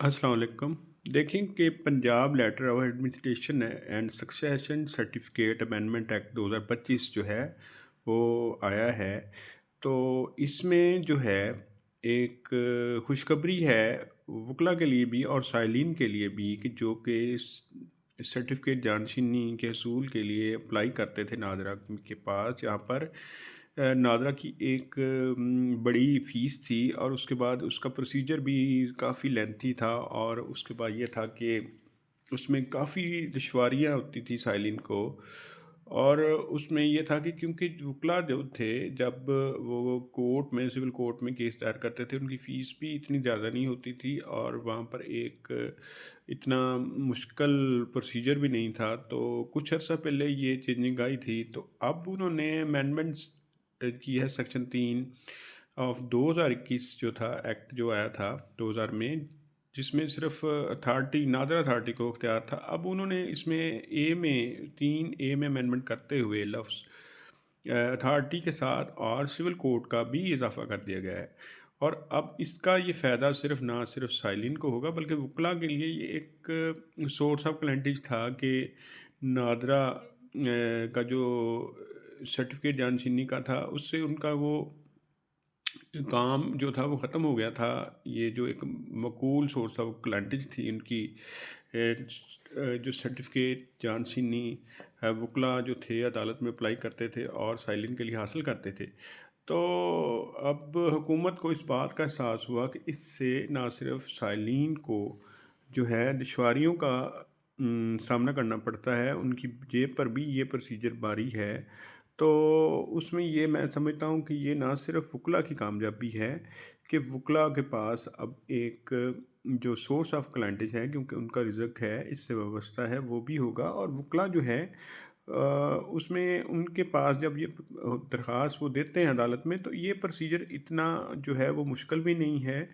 अस्सलाम वालेकुम। देखें कि Punjab letter of administration and succession certificate amendment act 2025 जो है वो आया है। तो इसमें जो है एक खुशखबरी है वकला के लिए भी और साइलिन के लिए भी कि जो कि सर्टिफिकेट जानशीनी के असूल के लिए अप्लाई करते थे नादरा के पास, जहाँ पर नादरा की एक बड़ी फ़ीस थी और उसके बाद उसका प्रोसीजर भी काफ़ी लेंथी था। और उसके बाद ये था कि उसमें काफ़ी दुश्वारियाँ होती थी साइलिन को। और उसमें ये था कि क्योंकि वकला जो थे, जब वो कोर्ट में सिविल कोर्ट में केस दायर करते थे, उनकी फ़ीस भी इतनी ज़्यादा नहीं होती थी और वहाँ पर एक इतना मुश्किल प्रोसीजर भी नहीं था। तो कुछ अर्सा पहले ये चेंजिंग आई थी, तो अब उन्होंने अमेंडमेंट्स की है सेक्शन 3 ऑफ 2021 जो था एक्ट जो आया था 2000 में, जिसमें सिर्फ अथॉरिटी नादर अथॉरिटी को इख्तियार था। अब उन्होंने इसमें ए में 3A में अमेंडमेंट करते हुए लफ्ज़ अथॉरिटी के साथ और सिविल कोड का भी इजाफा कर दिया गया है। और अब इसका ये फ़ायदा ना सिर्फ साइलिन को होगा बल्कि वकला के लिए ये एक सोर्स ऑफ क्लेंटिज था कि नादरा का जो सर्टिफिकेट जानशीनी का था, उससे उनका वो काम जो था वो ख़त्म हो गया था। ये जो एक मकबूल सोर्स ऑफ क्लेंटिज थी उनकी, जो सर्टिफिकेट जानशीनी वकला जो थे अदालत में अप्लाई करते थे और साइलिन के लिए हासिल करते थे। तो अब हुकूमत को इस बात का एहसास हुआ कि इससे ना सिर्फ साइलिन को जो है दुश्वारियों का सामना करना पड़ता है, उनकी जेब पर भी ये प्रोसीजर भारी है। तो उसमें ये मैं समझता हूँ कि ये ना सिर्फ वकला की कामयाबी है कि वकला के पास अब एक जो सोर्स ऑफ क्लाइंटेज है, क्योंकि उनका रिज़्क है, इससे वाबस्ता है, वो भी होगा। और वकला जो है उसमें उनके पास जब ये दरख्वास्त वो देते हैं अदालत में, तो ये प्रोसीजर इतना जो है वो मुश्किल भी नहीं है।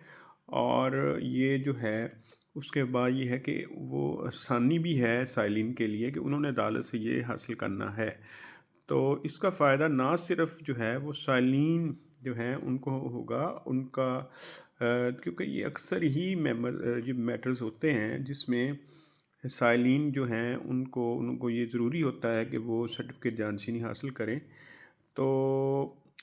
और ये जो है उसके बाद ये है कि वो आसानी भी है साइलिन के लिए कि उन्होंने अदालत से ये हासिल करना है। तो इसका फ़ायदा ना सिर्फ जो है वो साइलिन जो हैं उनको होगा, उनका क्योंकि ये अक्सर ही जो मैटर्स होते हैं जिसमें साइलिन जो हैं उनको उनको ये ज़रूरी होता है कि वो सर्टिफिकेट जानशीनी हासिल करें। तो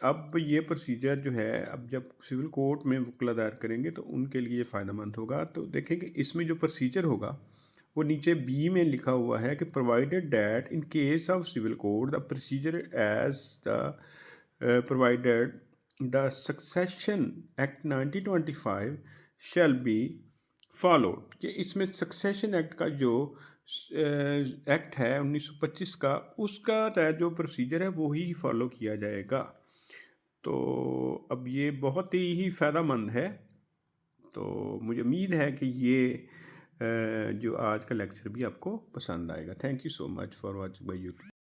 अब ये प्रोसीजर जो है, अब जब सिविल कोर्ट में वकला दायर करेंगे तो उनके लिए फ़ायदेमंद होगा। तो देखें कि इसमें जो प्रोसीजर होगा वो नीचे बी में लिखा हुआ है कि provided that in case of civil code the procedure as the provided the succession act 1925 shall be followed. कि इसमें सक्सेशन एक्ट का जो एक्ट है 1925 का, उसका तहत जो प्रोसीजर है वो ही फॉलो किया जाएगा। तो अब ये बहुत ही फ़ायदेमंद है। तो मुझे उम्मीद है कि ये जो आज का लेक्चर भी आपको पसंद आएगा। Thank you so much for watching my YouTube.